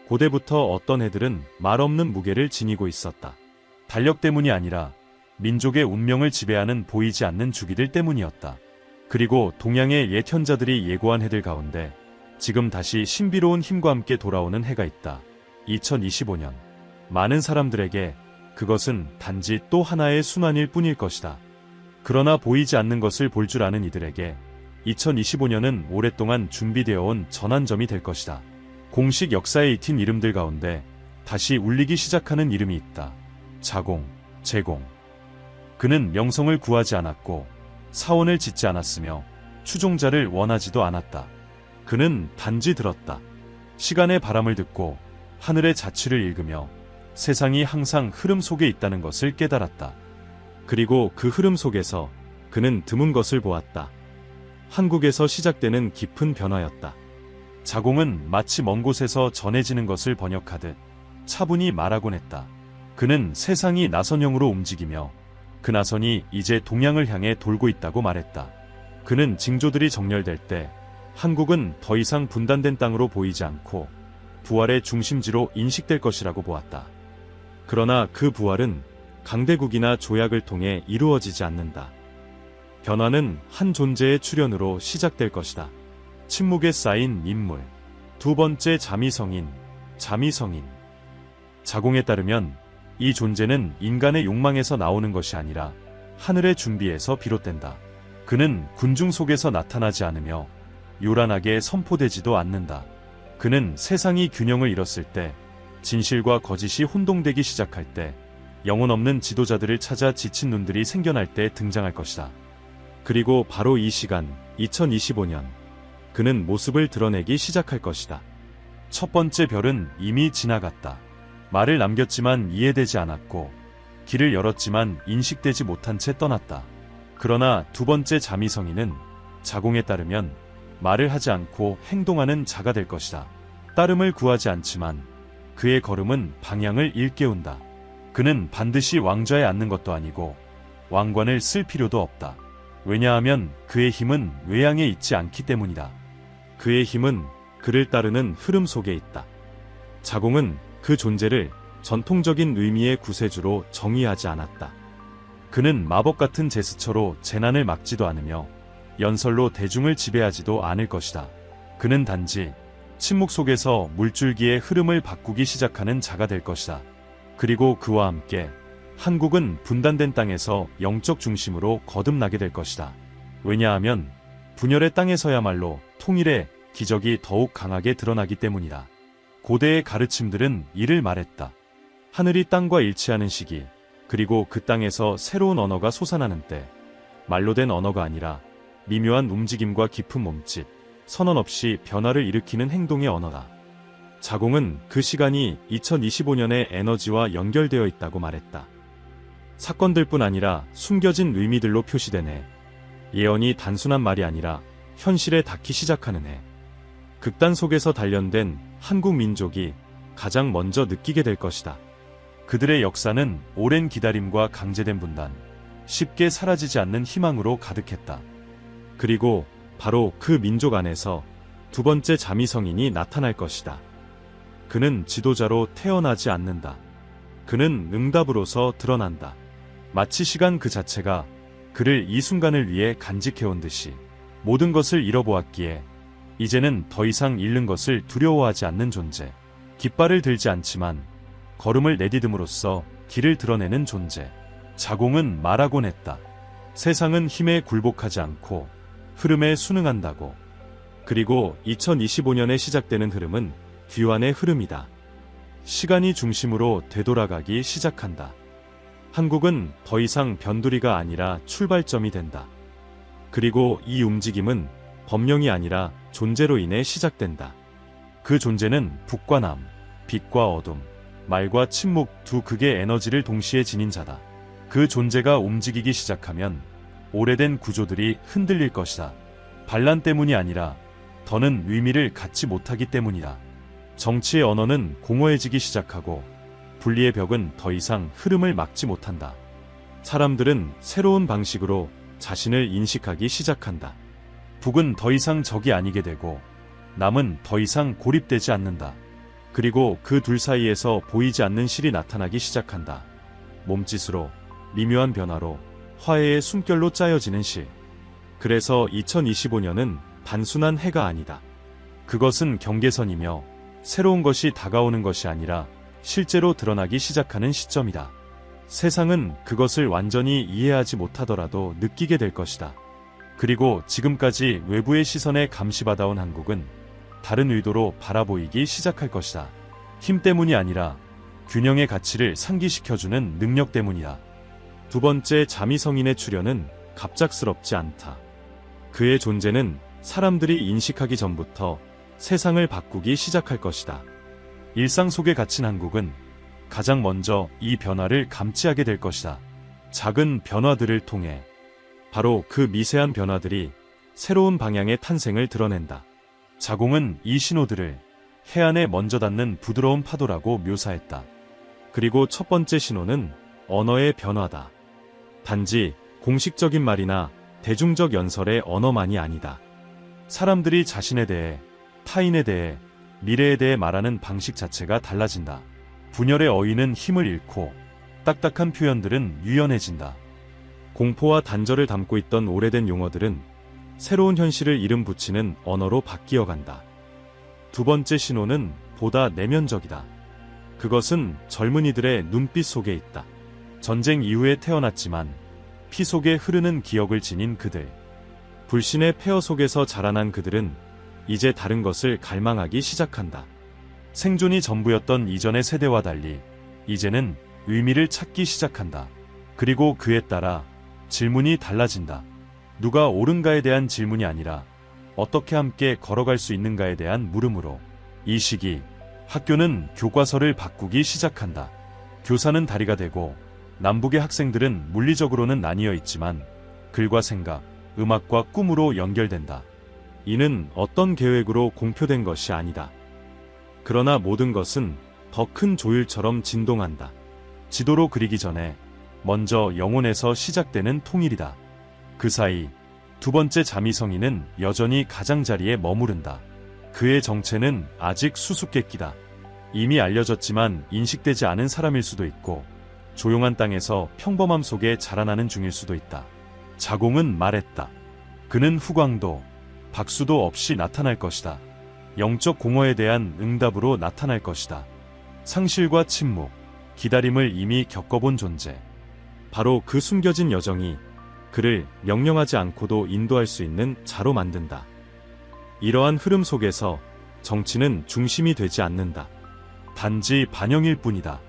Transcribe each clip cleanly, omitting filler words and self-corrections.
고대부터 어떤 애들은 말없는 무게를 지니고 있었다. 달력 때문이 아니라 민족의 운명을 지배하는 보이지 않는 주기들 때문이었다. 그리고 동양의 옛 현자들이 예고한 해들 가운데 지금 다시 신비로운 힘과 함께 돌아오는 해가 있다. 2025년. 많은 사람들에게 그것은 단지 또 하나의 순환일 뿐일 것이다. 그러나 보이지 않는 것을 볼 줄 아는 이들에게 2025년은 오랫동안 준비되어 온 전환점이 될 것이다. 공식 역사에 익힌 이름들 가운데 다시 울리기 시작하는 이름이 있다. 자공, 제공. 그는 명성을 구하지 않았고 사원을 짓지 않았으며 추종자를 원하지도 않았다. 그는 단지 들었다. 시간의 바람을 듣고 하늘의 자취를 읽으며 세상이 항상 흐름 속에 있다는 것을 깨달았다. 그리고 그 흐름 속에서 그는 드문 것을 보았다. 한국에서 시작되는 깊은 변화였다. 자공은 마치 먼 곳에서 전해지는 것을 번역하듯 차분히 말하곤 했다. 그는 세상이 나선형으로 움직이며 그 나선이 이제 동양을 향해 돌고 있다고 말했다. 그는 징조들이 정렬될 때 한국은 더 이상 분단된 땅으로 보이지 않고 부활의 중심지로 인식될 것이라고 보았다. 그러나 그 부활은 강대국이나 조약을 통해 이루어지지 않는다. 변화는 한 존재의 출현으로 시작될 것이다. 침묵에 쌓인 인물. 두 번째 자미성인. 자공에 따르면 이 존재는 인간의 욕망에서 나오는 것이 아니라 하늘의 준비에서 비롯된다. 그는 군중 속에서 나타나지 않으며 요란하게 선포되지도 않는다. 그는 세상이 균형을 잃었을 때, 진실과 거짓이 혼동되기 시작할 때, 영혼 없는 지도자들을 찾아 지친 눈들이 생겨날 때 등장할 것이다. 그리고 바로 이 시간, 2025년, 그는 모습을 드러내기 시작할 것이다. 첫 번째 별은 이미 지나갔다. 말을 남겼지만 이해되지 않았고, 길을 열었지만 인식되지 못한 채 떠났다. 그러나 두 번째 자미성인은 자공에 따르면 말을 하지 않고 행동하는 자가 될 것이다. 따름을 구하지 않지만 그의 걸음은 방향을 일깨운다. 그는 반드시 왕좌에 앉는 것도 아니고 왕관을 쓸 필요도 없다. 왜냐하면 그의 힘은 외양에 있지 않기 때문이다. 그의 힘은 그를 따르는 흐름 속에 있다. 자공은 그 존재를 전통적인 의미의 구세주로 정의하지 않았다. 그는 마법 같은 제스처로 재난을 막지도 않으며 연설로 대중을 지배하지도 않을 것이다. 그는 단지 침묵 속에서 물줄기의 흐름을 바꾸기 시작하는 자가 될 것이다. 그리고 그와 함께 한국은 분단된 땅에서 영적 중심으로 거듭나게 될 것이다. 왜냐하면 분열의 땅에서야말로 통일의 기적이 더욱 강하게 드러나기 때문이다. 고대의 가르침들은 이를 말했다. 하늘이 땅과 일치하는 시기, 그리고 그 땅에서 새로운 언어가 솟아나는 때, 말로 된 언어가 아니라 미묘한 움직임과 깊은 몸짓, 선언 없이 변화를 일으키는 행동의 언어다. 자공은 그 시간이 2025년의 에너지와 연결되어 있다고 말했다. 사건들뿐 아니라 숨겨진 의미들로 표시된 해. 예언이 단순한 말이 아니라 현실에 닿기 시작하는 해. 극단 속에서 단련된 한국 민족이 가장 먼저 느끼게 될 것이다. 그들의 역사는 오랜 기다림과 강제된 분단, 쉽게 사라지지 않는 희망으로 가득했다. 그리고 바로 그 민족 안에서 두 번째 자미성인이 나타날 것이다. 그는 지도자로 태어나지 않는다. 그는 응답으로서 드러난다. 마치 시간 그 자체가 그를 이 순간을 위해 간직해온 듯이 모든 것을 잃어보았기에 이제는 더 이상 잃는 것을 두려워하지 않는 존재. 깃발을 들지 않지만 걸음을 내디듬으로써 길을 드러내는 존재. 자공은 말하곤 했다. 세상은 힘에 굴복하지 않고 흐름에 순응한다고. 그리고 2025년에 시작되는 흐름은 귀환의 흐름이다. 시간이 중심으로 되돌아가기 시작한다. 한국은 더 이상 변두리가 아니라 출발점이 된다. 그리고 이 움직임은 법령이 아니라 존재로 인해 시작된다. 그 존재는 북과 남, 빛과 어둠, 말과 침묵 두 극의 에너지를 동시에 지닌 자다. 그 존재가 움직이기 시작하면 오래된 구조들이 흔들릴 것이다. 반란 때문이 아니라 더는 의미를 갖지 못하기 때문이다. 정치의 언어는 공허해지기 시작하고 분리의 벽은 더 이상 흐름을 막지 못한다. 사람들은 새로운 방식으로 자신을 인식하기 시작한다. 북은 더 이상 적이 아니게 되고 남은 더 이상 고립되지 않는다. 그리고 그 둘 사이에서 보이지 않는 실이 나타나기 시작한다. 몸짓으로, 미묘한 변화로, 화해의 숨결로 짜여지는 실. 그래서 2025년은 단순한 해가 아니다. 그것은 경계선이며 새로운 것이 다가오는 것이 아니라 실제로 드러나기 시작하는 시점이다. 세상은 그것을 완전히 이해하지 못하더라도 느끼게 될 것이다. 그리고 지금까지 외부의 시선에 감시받아온 한국은 다른 의도로 바라보이기 시작할 것이다. 힘 때문이 아니라 균형의 가치를 상기시켜주는 능력 때문이다. 두 번째, 자미성인의 출현은 갑작스럽지 않다. 그의 존재는 사람들이 인식하기 전부터 세상을 바꾸기 시작할 것이다. 일상 속에 갇힌 한국은 가장 먼저 이 변화를 감지하게 될 것이다. 작은 변화들을 통해 바로 그 미세한 변화들이 새로운 방향의 탄생을 드러낸다. 자공은 이 신호들을 해안에 먼저 닿는 부드러운 파도라고 묘사했다. 그리고 첫 번째 신호는 언어의 변화다. 단지 공식적인 말이나 대중적 연설의 언어만이 아니다. 사람들이 자신에 대해, 타인에 대해, 미래에 대해 말하는 방식 자체가 달라진다. 분열의 어휘는 힘을 잃고 딱딱한 표현들은 유연해진다. 공포와 단절을 담고 있던 오래된 용어들은 새로운 현실을 이름 붙이는 언어로 바뀌어간다. 두 번째 신호는 보다 내면적이다. 그것은 젊은이들의 눈빛 속에 있다. 전쟁 이후에 태어났지만 피 속에 흐르는 기억을 지닌 그들. 불신의 폐허 속에서 자라난 그들은 이제 다른 것을 갈망하기 시작한다. 생존이 전부였던 이전의 세대와 달리 이제는 의미를 찾기 시작한다. 그리고 그에 따라 질문이 달라진다. 누가 옳은가에 대한 질문이 아니라 어떻게 함께 걸어갈 수 있는가에 대한 물음으로. 이 시기 학교는 교과서를 바꾸기 시작한다. 교사는 다리가 되고 남북의 학생들은 물리적으로는 나뉘어 있지만 글과 생각, 음악과 꿈으로 연결된다. 이는 어떤 계획으로 공표된 것이 아니다. 그러나 모든 것은 더 큰 조율처럼 진동한다. 지도로 그리기 전에 먼저 영혼에서 시작되는 통일이다. 그 사이 두 번째 자미성인은 여전히 가장자리에 머무른다. 그의 정체는 아직 수수께끼다. 이미 알려졌지만 인식되지 않은 사람일 수도 있고 조용한 땅에서 평범함 속에 자라나는 중일 수도 있다. 자공은 말했다. 그는 후광도 박수도 없이 나타날 것이다. 영적 공허에 대한 응답으로 나타날 것이다. 상실과 침묵, 기다림을 이미 겪어본 존재. 바로 그 숨겨진 여정이 그를 명령하지 않고도 인도할 수 있는 자로 만든다. 이러한 흐름 속에서 정치는 중심이 되지 않는다. 단지 반영일 뿐이다.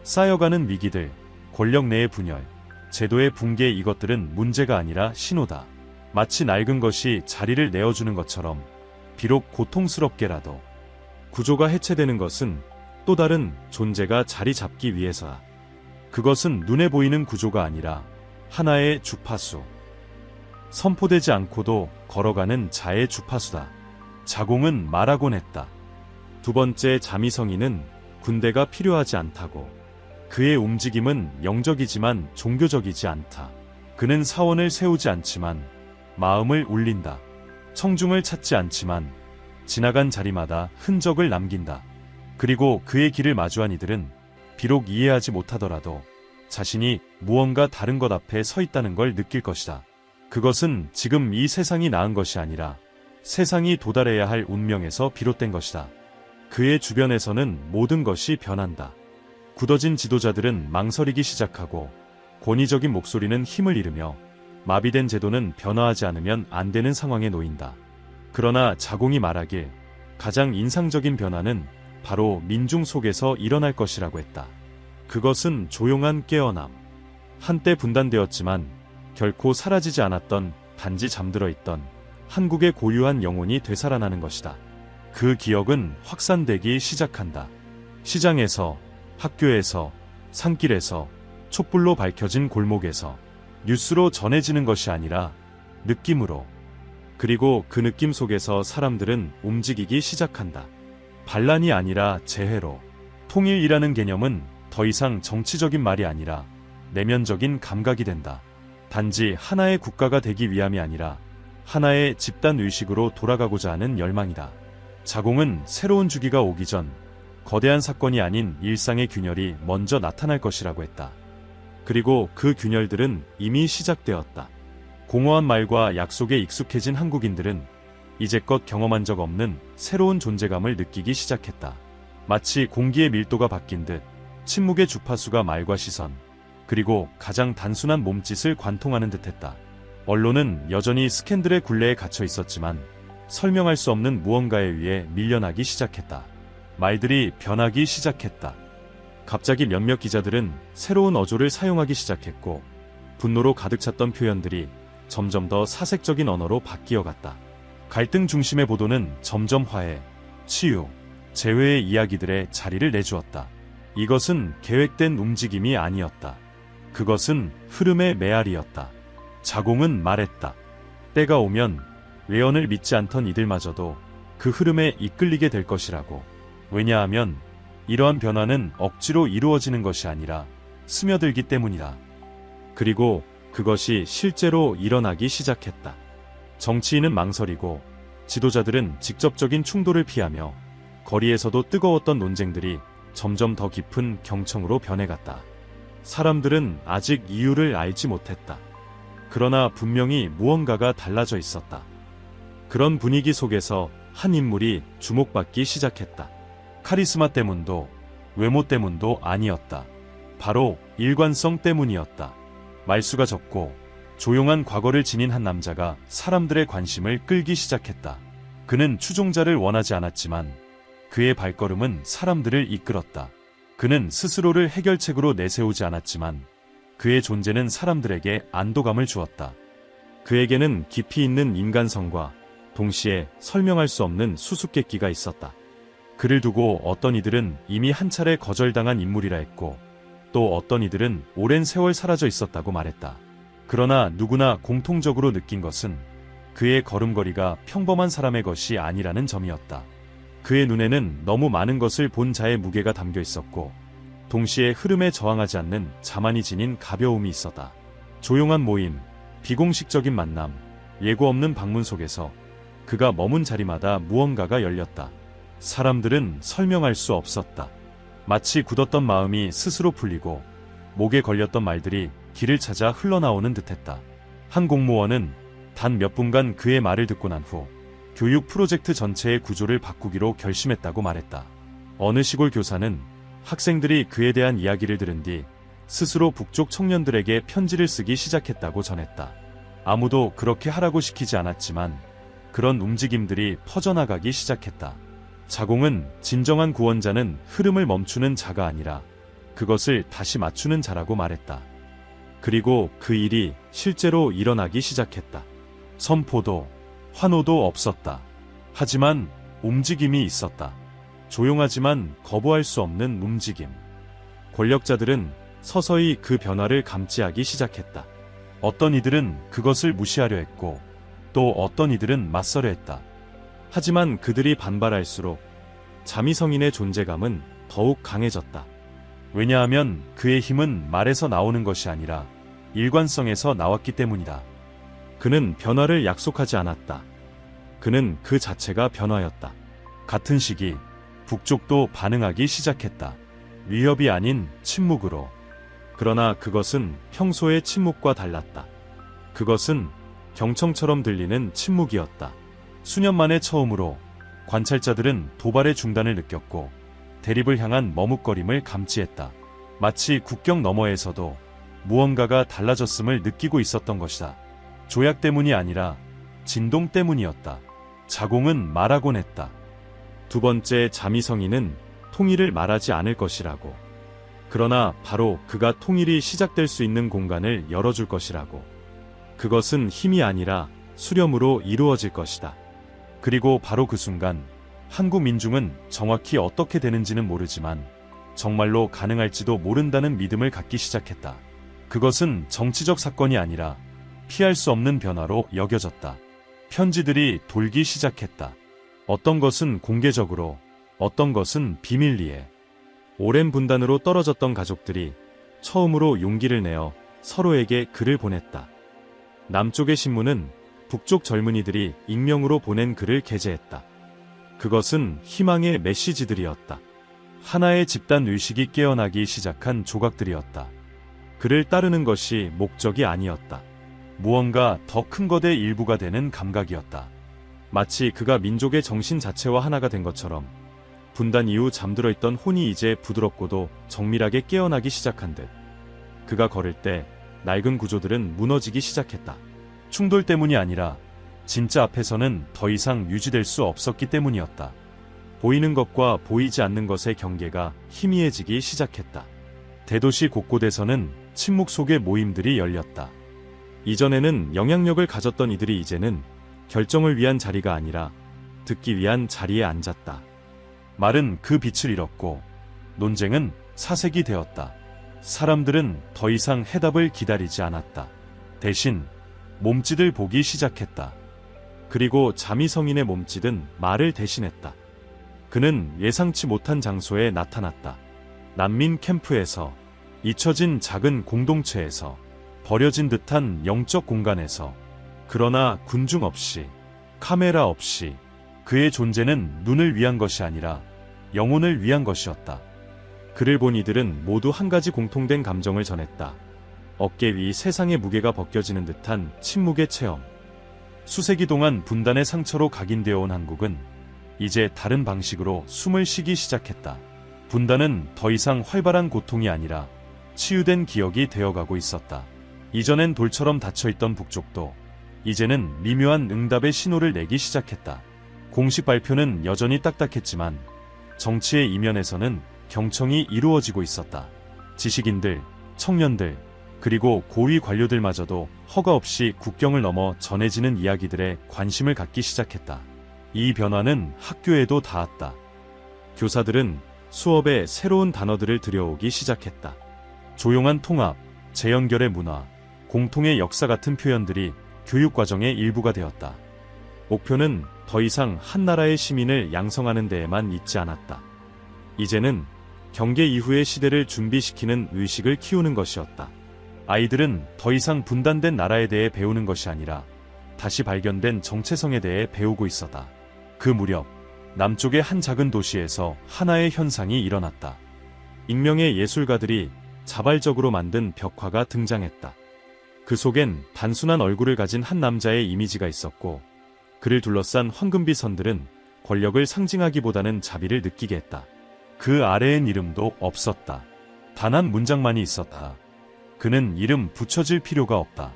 쌓여가는 위기들, 권력 내의 분열, 제도의 붕괴, 이것들은 문제가 아니라 신호다. 마치 낡은 것이 자리를 내어주는 것처럼 비록 고통스럽게라도 구조가 해체되는 것은 또 다른 존재가 자리 잡기 위해서다. 그것은 눈에 보이는 구조가 아니라 하나의 주파수. 선포되지 않고도 걸어가는 자의 주파수다. 자공은 말하곤 했다. 두 번째 자미성인은 군대가 필요하지 않다고. 그의 움직임은 영적이지만 종교적이지 않다. 그는 사원을 세우지 않지만 마음을 울린다. 청중을 찾지 않지만 지나간 자리마다 흔적을 남긴다. 그리고 그의 길을 마주한 이들은 비록 이해하지 못하더라도 자신이 무언가 다른 것 앞에 서 있다는 걸 느낄 것이다. 그것은 지금 이 세상이 나은 것이 아니라 세상이 도달해야 할 운명에서 비롯된 것이다. 그의 주변에서는 모든 것이 변한다. 굳어진 지도자들은 망설이기 시작하고 권위적인 목소리는 힘을 잃으며 마비된 제도는 변화하지 않으면 안 되는 상황에 놓인다. 그러나 자공이 말하길 가장 인상적인 변화는 바로 민중 속에서 일어날 것이라고 했다. 그것은 조용한 깨어남. 한때 분단되었지만 결코 사라지지 않았던, 단지 잠들어 있던 한국의 고유한 영혼이 되살아나는 것이다. 그 기억은 확산되기 시작한다. 시장에서, 학교에서, 산길에서, 촛불로 밝혀진 골목에서, 뉴스로 전해지는 것이 아니라 느낌으로. 그리고 그 느낌 속에서 사람들은 움직이기 시작한다. 반란이 아니라 재해로. 통일이라는 개념은 더 이상 정치적인 말이 아니라 내면적인 감각이 된다. 단지 하나의 국가가 되기 위함이 아니라 하나의 집단 의식으로 돌아가고자 하는 열망이다. 자공은 새로운 주기가 오기 전 거대한 사건이 아닌 일상의 균열이 먼저 나타날 것이라고 했다. 그리고 그 균열들은 이미 시작되었다. 공허한 말과 약속에 익숙해진 한국인들은 이제껏 경험한 적 없는 새로운 존재감을 느끼기 시작했다. 마치 공기의 밀도가 바뀐 듯 침묵의 주파수가 말과 시선, 그리고 가장 단순한 몸짓을 관통하는 듯했다. 언론은 여전히 스캔들의 굴레에 갇혀 있었지만 설명할 수 없는 무언가에 의해 밀려나기 시작했다. 말들이 변하기 시작했다. 갑자기 몇몇 기자들은 새로운 어조를 사용하기 시작했고, 분노로 가득 찼던 표현들이 점점 더 사색적인 언어로 바뀌어갔다. 갈등 중심의 보도는 점점 화해, 치유, 재회의 이야기들의 자리를 내주었다. 이것은 계획된 움직임이 아니었다. 그것은 흐름의 메아리였다. 자공은 말했다. 때가 오면 외연을 믿지 않던 이들마저도 그 흐름에 이끌리게 될 것이라고. 왜냐하면 이러한 변화는 억지로 이루어지는 것이 아니라 스며들기 때문이다. 그리고 그것이 실제로 일어나기 시작했다. 정치인은 망설이고 지도자들은 직접적인 충돌을 피하며 거리에서도 뜨거웠던 논쟁들이 점점 더 깊은 경청으로 변해갔다. 사람들은 아직 이유를 알지 못했다. 그러나 분명히 무언가가 달라져 있었다. 그런 분위기 속에서 한 인물이 주목받기 시작했다. 카리스마 때문도 외모 때문도 아니었다. 바로 일관성 때문이었다. 말수가 적고 조용한 과거를 지닌 한 남자가 사람들의 관심을 끌기 시작했다. 그는 추종자를 원하지 않았지만 그의 발걸음은 사람들을 이끌었다. 그는 스스로를 해결책으로 내세우지 않았지만 그의 존재는 사람들에게 안도감을 주었다. 그에게는 깊이 있는 인간성과 동시에 설명할 수 없는 수수께끼가 있었다. 그를 두고 어떤 이들은 이미 한 차례 거절당한 인물이라 했고, 또 어떤 이들은 오랜 세월 사라져 있었다고 말했다. 그러나 누구나 공통적으로 느낀 것은 그의 걸음걸이가 평범한 사람의 것이 아니라는 점이었다. 그의 눈에는 너무 많은 것을 본 자의 무게가 담겨 있었고, 동시에 흐름에 저항하지 않는 자만이 지닌 가벼움이 있었다. 조용한 모임, 비공식적인 만남, 예고 없는 방문 속에서 그가 머문 자리마다 무언가가 열렸다. 사람들은 설명할 수 없었다. 마치 굳었던 마음이 스스로 풀리고 목에 걸렸던 말들이 길을 찾아 흘러나오는 듯했다. 한 공무원은 단 몇 분간 그의 말을 듣고 난 후 교육 프로젝트 전체의 구조를 바꾸기로 결심했다고 말했다. 어느 시골 교사는 학생들이 그에 대한 이야기를 들은 뒤 스스로 북쪽 청년들에게 편지를 쓰기 시작했다고 전했다. 아무도 그렇게 하라고 시키지 않았지만 그런 움직임들이 퍼져나가기 시작했다. 자공은 진정한 구원자는 흐름을 멈추는 자가 아니라 그것을 다시 맞추는 자라고 말했다. 그리고 그 일이 실제로 일어나기 시작했다. 선포도, 환호도 없었다. 하지만 움직임이 있었다. 조용하지만 거부할 수 없는 움직임. 권력자들은 서서히 그 변화를 감지하기 시작했다. 어떤 이들은 그것을 무시하려 했고, 또 어떤 이들은 맞서려 했다. 하지만 그들이 반발할수록 자미성인의 존재감은 더욱 강해졌다. 왜냐하면 그의 힘은 말에서 나오는 것이 아니라 일관성에서 나왔기 때문이다. 그는 변화를 약속하지 않았다. 그는 그 자체가 변화였다. 같은 시기 북쪽도 반응하기 시작했다. 위협이 아닌 침묵으로. 그러나 그것은 평소의 침묵과 달랐다. 그것은 경청처럼 들리는 침묵이었다. 수년 만에 처음으로 관찰자들은 도발의 중단을 느꼈고 대립을 향한 머뭇거림을 감지했다. 마치 국경 너머에서도 무언가가 달라졌음을 느끼고 있었던 것이다. 조약 때문이 아니라 진동 때문이었다. 자공은 말하곤 했다. 두 번째 자미성인은 통일을 말하지 않을 것이라고. 그러나 바로 그가 통일이 시작될 수 있는 공간을 열어줄 것이라고. 그것은 힘이 아니라 수렴으로 이루어질 것이다. 그리고 바로 그 순간 한국 민중은 정확히 어떻게 되는지는 모르지만 정말로 가능할지도 모른다는 믿음을 갖기 시작했다. 그것은 정치적 사건이 아니라 피할 수 없는 변화로 여겨졌다. 편지들이 돌기 시작했다. 어떤 것은 공개적으로, 어떤 것은 비밀리에. 오랜 분단으로 떨어졌던 가족들이 처음으로 용기를 내어 서로에게 글을 보냈다. 남쪽의 신문은 북쪽 젊은이들이 익명으로 보낸 글을 게재했다. 그것은 희망의 메시지들이었다. 하나의 집단 의식이 깨어나기 시작한 조각들이었다. 그를 따르는 것이 목적이 아니었다. 무언가 더 큰 것의 일부가 되는 감각이었다. 마치 그가 민족의 정신 자체와 하나가 된 것처럼 분단 이후 잠들어 있던 혼이 이제 부드럽고도 정밀하게 깨어나기 시작한 듯. 그가 걸을 때 낡은 구조들은 무너지기 시작했다. 충돌 때문이 아니라 진짜 앞에서는 더 이상 유지될 수 없었기 때문이었다. 보이는 것과 보이지 않는 것의 경계가 희미해지기 시작했다. 대도시 곳곳에서는 침묵 속의 모임들이 열렸다. 이전에는 영향력을 가졌던 이들이 이제는 결정을 위한 자리가 아니라 듣기 위한 자리에 앉았다. 말은 그 빛을 잃었고 논쟁은 사색이 되었다. 사람들은 더 이상 해답을 기다리지 않았다. 대신 몸짓을 보기 시작했다. 그리고 자미성인의 몸짓은 말을 대신했다. 그는 예상치 못한 장소에 나타났다. 난민 캠프에서, 잊혀진 작은 공동체에서, 버려진 듯한 영적 공간에서. 그러나 군중 없이, 카메라 없이 그의 존재는 눈을 위한 것이 아니라 영혼을 위한 것이었다. 그를 본 이들은 모두 한 가지 공통된 감정을 전했다. 어깨 위 세상의 무게가 벗겨지는 듯한 침묵의 체험. 수세기 동안 분단의 상처로 각인되어 온 한국은 이제 다른 방식으로 숨을 쉬기 시작했다. 분단은 더 이상 활발한 고통이 아니라 치유된 기억이 되어가고 있었다. 이전엔 돌처럼 닫혀있던 북쪽도 이제는 미묘한 응답의 신호를 내기 시작했다. 공식 발표는 여전히 딱딱했지만 정치의 이면에서는 경청이 이루어지고 있었다. 지식인들, 청년들, 그리고 고위 관료들마저도 허가 없이 국경을 넘어 전해지는 이야기들에 관심을 갖기 시작했다. 이 변화는 학교에도 닿았다. 교사들은 수업에 새로운 단어들을 들여오기 시작했다. 조용한 통합, 재연결의 문화, 공통의 역사 같은 표현들이 교육과정의 일부가 되었다. 목표는 더 이상 한 나라의 시민을 양성하는 데에만 있지 않았다. 이제는 경계 이후의 시대를 준비시키는 의식을 키우는 것이었다. 아이들은 더 이상 분단된 나라에 대해 배우는 것이 아니라 다시 발견된 정체성에 대해 배우고 있었다. 그 무렵 남쪽의 한 작은 도시에서 하나의 현상이 일어났다. 익명의 예술가들이 자발적으로 만든 벽화가 등장했다. 그 속엔 단순한 얼굴을 가진 한 남자의 이미지가 있었고 그를 둘러싼 황금빛 선들은 권력을 상징하기보다는 자비를 느끼게 했다. 그 아래엔 이름도 없었다. 단 한 문장만이 있었다. 그는 이름 붙여질 필요가 없다.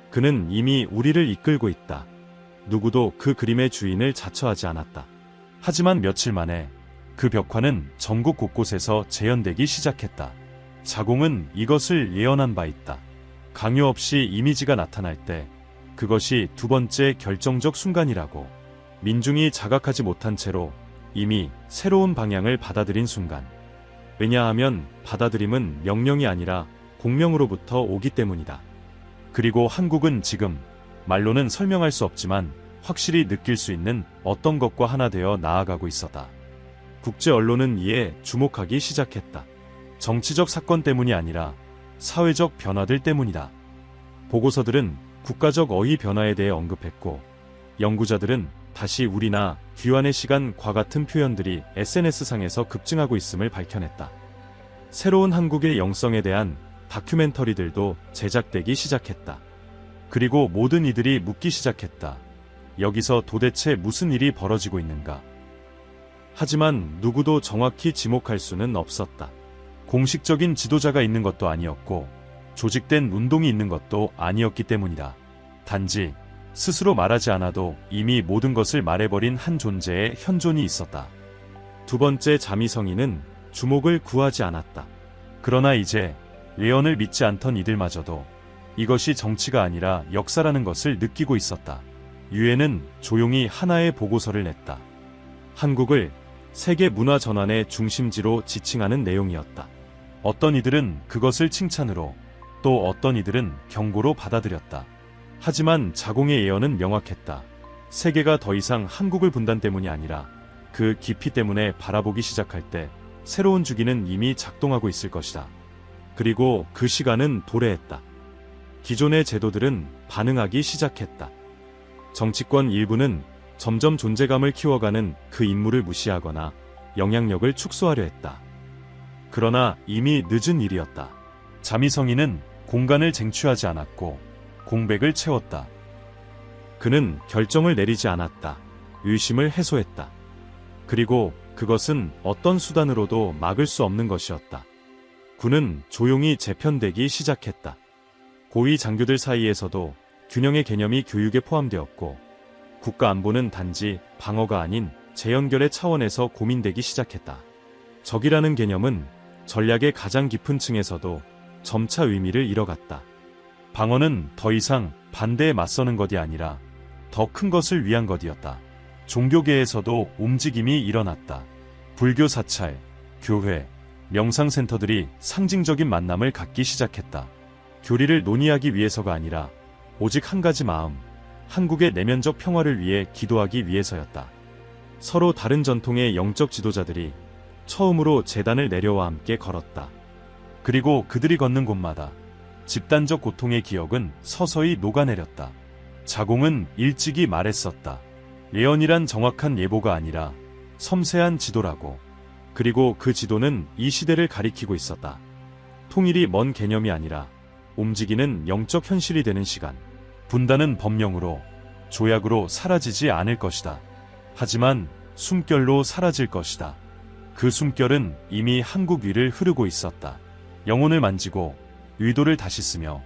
그는 이미 우리를 이끌고 있다. 누구도 그 그림의 주인을 자처하지 않았다. 하지만 며칠 만에 그 벽화는 전국 곳곳에서 재현되기 시작했다. 자공은 이것을 예언한 바 있다. 강요 없이 이미지가 나타날 때 그것이 두 번째 결정적 순간이라고. 민중이 자각하지 못한 채로 이미 새로운 방향을 받아들인 순간. 왜냐하면 받아들임은 명령이 아니라 공명으로부터 오기 때문이다. 그리고 한국은 지금 말로는 설명할 수 없지만 확실히 느낄 수 있는 어떤 것과 하나 되어 나아가고 있었다. 국제 언론은 이에 주목하기 시작했다. 정치적 사건 때문이 아니라 사회적 변화들 때문이다. 보고서들은 국가적 어휘 변화에 대해 언급했고 연구자들은 다시 우리나 귀환의 시간과 같은 표현들이 SNS상에서 급증하고 있음을 밝혀냈다. 새로운 한국의 영성에 대한 다큐멘터리들도 제작되기 시작했다. 그리고 모든 이들이 묻기 시작했다. 여기서 도대체 무슨 일이 벌어지고 있는가? 하지만 누구도 정확히 지목할 수는 없었다. 공식적인 지도자가 있는 것도 아니었고 조직된 운동이 있는 것도 아니었기 때문이다. 단지 스스로 말하지 않아도 이미 모든 것을 말해버린 한 존재의 현존이 있었다. 두 번째 자미성인은 주목을 구하지 않았다. 그러나 이제 예언을 믿지 않던 이들마저도 이것이 정치가 아니라 역사라는 것을 느끼고 있었다. 유엔은 조용히 하나의 보고서를 냈다. 한국을 세계 문화 전환의 중심지로 지칭하는 내용이었다. 어떤 이들은 그것을 칭찬으로, 또 어떤 이들은 경고로 받아들였다. 하지만 자공의 예언은 명확했다. 세계가 더 이상 한국을 분단 때문이 아니라 그 깊이 때문에 바라보기 시작할 때 새로운 주기는 이미 작동하고 있을 것이다. 그리고 그 시간은 도래했다. 기존의 제도들은 반응하기 시작했다. 정치권 일부는 점점 존재감을 키워가는 그 인물을 무시하거나 영향력을 축소하려 했다. 그러나 이미 늦은 일이었다. 자미성인은 공간을 쟁취하지 않았고 공백을 채웠다. 그는 결정을 내리지 않았다. 의심을 해소했다. 그리고 그것은 어떤 수단으로도 막을 수 없는 것이었다. 군은 조용히 재편되기 시작했다. 고위 장교들 사이에서도 균형의 개념이 교육에 포함되었고 국가 안보는 단지 방어가 아닌 재연결의 차원에서 고민되기 시작했다. 적이라는 개념은 전략의 가장 깊은 층에서도 점차 의미를 잃어갔다. 방어는 더 이상 반대에 맞서는 것이 아니라 더 큰 것을 위한 것이었다. 종교계에서도 움직임이 일어났다. 불교 사찰, 교회, 명상센터들이 상징적인 만남을 갖기 시작했다. 교리를 논의하기 위해서가 아니라 오직 한 가지 마음, 한국의 내면적 평화를 위해 기도하기 위해서였다. 서로 다른 전통의 영적 지도자들이 처음으로 제단을 내려와 함께 걸었다. 그리고 그들이 걷는 곳마다 집단적 고통의 기억은 서서히 녹아내렸다. 자공은 일찍이 말했었다. 예언이란 정확한 예보가 아니라 섬세한 지도라고. 그리고 그 지도는 이 시대를 가리키고 있었다. 통일이 먼 개념이 아니라 움직이는 영적 현실이 되는 시간. 분단은 법령으로, 조약으로 사라지지 않을 것이다. 하지만 숨결로 사라질 것이다. 그 숨결은 이미 한국 위를 흐르고 있었다. 영혼을 만지고 의도를 다시 쓰며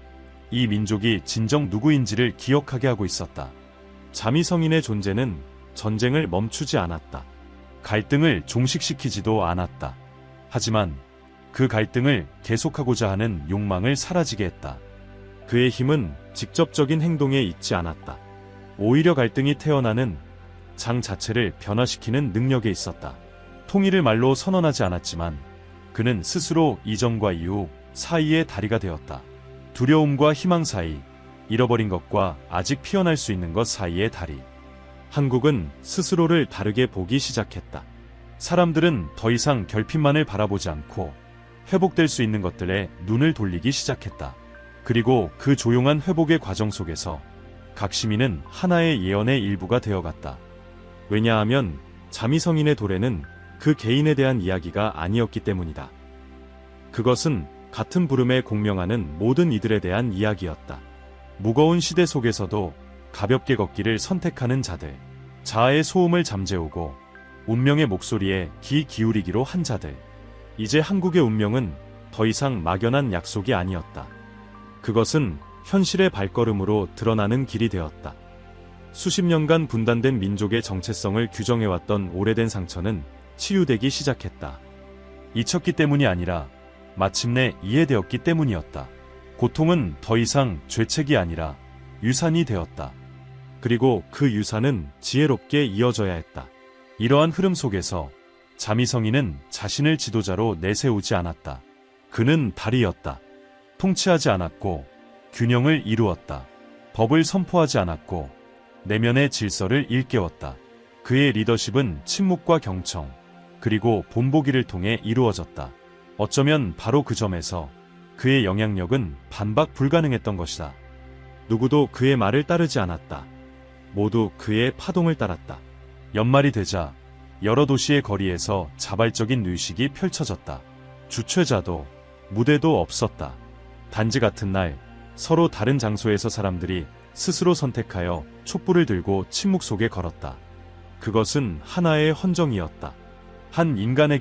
이 민족이 진정 누구인지를 기억하게 하고 있었다. 자미성인의 존재는 전쟁을 멈추지 않았다. 갈등을 종식시키지도 않았다. 하지만 그 갈등을 계속하고자 하는 욕망을 사라지게 했다. 그의 힘은 직접적인 행동에 있지 않았다. 오히려 갈등이 태어나는 장 자체를 변화시키는 능력에 있었다. 통일을 말로 선언하지 않았지만 그는 스스로 이전과 이후 사이의 다리가 되었다. 두려움과 희망 사이, 잃어버린 것과 아직 피어날 수 있는 것 사이의 다리. 한국은 스스로를 다르게 보기 시작했다. 사람들은 더 이상 결핍만을 바라보지 않고 회복될 수 있는 것들에 눈을 돌리기 시작했다. 그리고 그 조용한 회복의 과정 속에서 각 시민은 하나의 예언의 일부가 되어갔다. 왜냐하면 자미성인의 도래는 그 개인에 대한 이야기가 아니었기 때문이다. 그것은 같은 부름에 공명하는 모든 이들에 대한 이야기였다. 무거운 시대 속에서도 가볍게 걷기를 선택하는 자들, 자아의 소음을 잠재우고 운명의 목소리에 귀 기울이기로 한 자들. 이제 한국의 운명은 더 이상 막연한 약속이 아니었다. 그것은 현실의 발걸음으로 드러나는 길이 되었다. 수십 년간 분단된 민족의 정체성을 규정해왔던 오래된 상처는 치유되기 시작했다. 잊혔기 때문이 아니라 마침내 이해되었기 때문이었다. 고통은 더 이상 죄책이 아니라 유산이 되었다. 그리고 그 유산은 지혜롭게 이어져야 했다. 이러한 흐름 속에서 자미성인은 자신을 지도자로 내세우지 않았다. 그는 다리였다. 통치하지 않았고 균형을 이루었다. 법을 선포하지 않았고 내면의 질서를 일깨웠다. 그의 리더십은 침묵과 경청, 그리고 본보기를 통해 이루어졌다. 어쩌면 바로 그 점에서 그의 영향력은 반박 불가능했던 것이다. 누구도 그의 말을 따르지 않았다. 모두 그의 파동을 따랐다. 연말이 되자 여러 도시의 거리에서 자발적인 의식이 펼쳐졌다. 주최자도 무대도 없었다. 단지 같은 날 서로 다른 장소에서 사람들이 스스로 선택하여 촛불을 들고 침묵 속에 걸었다. 그것은 하나의 헌정이었다. 한 인간에게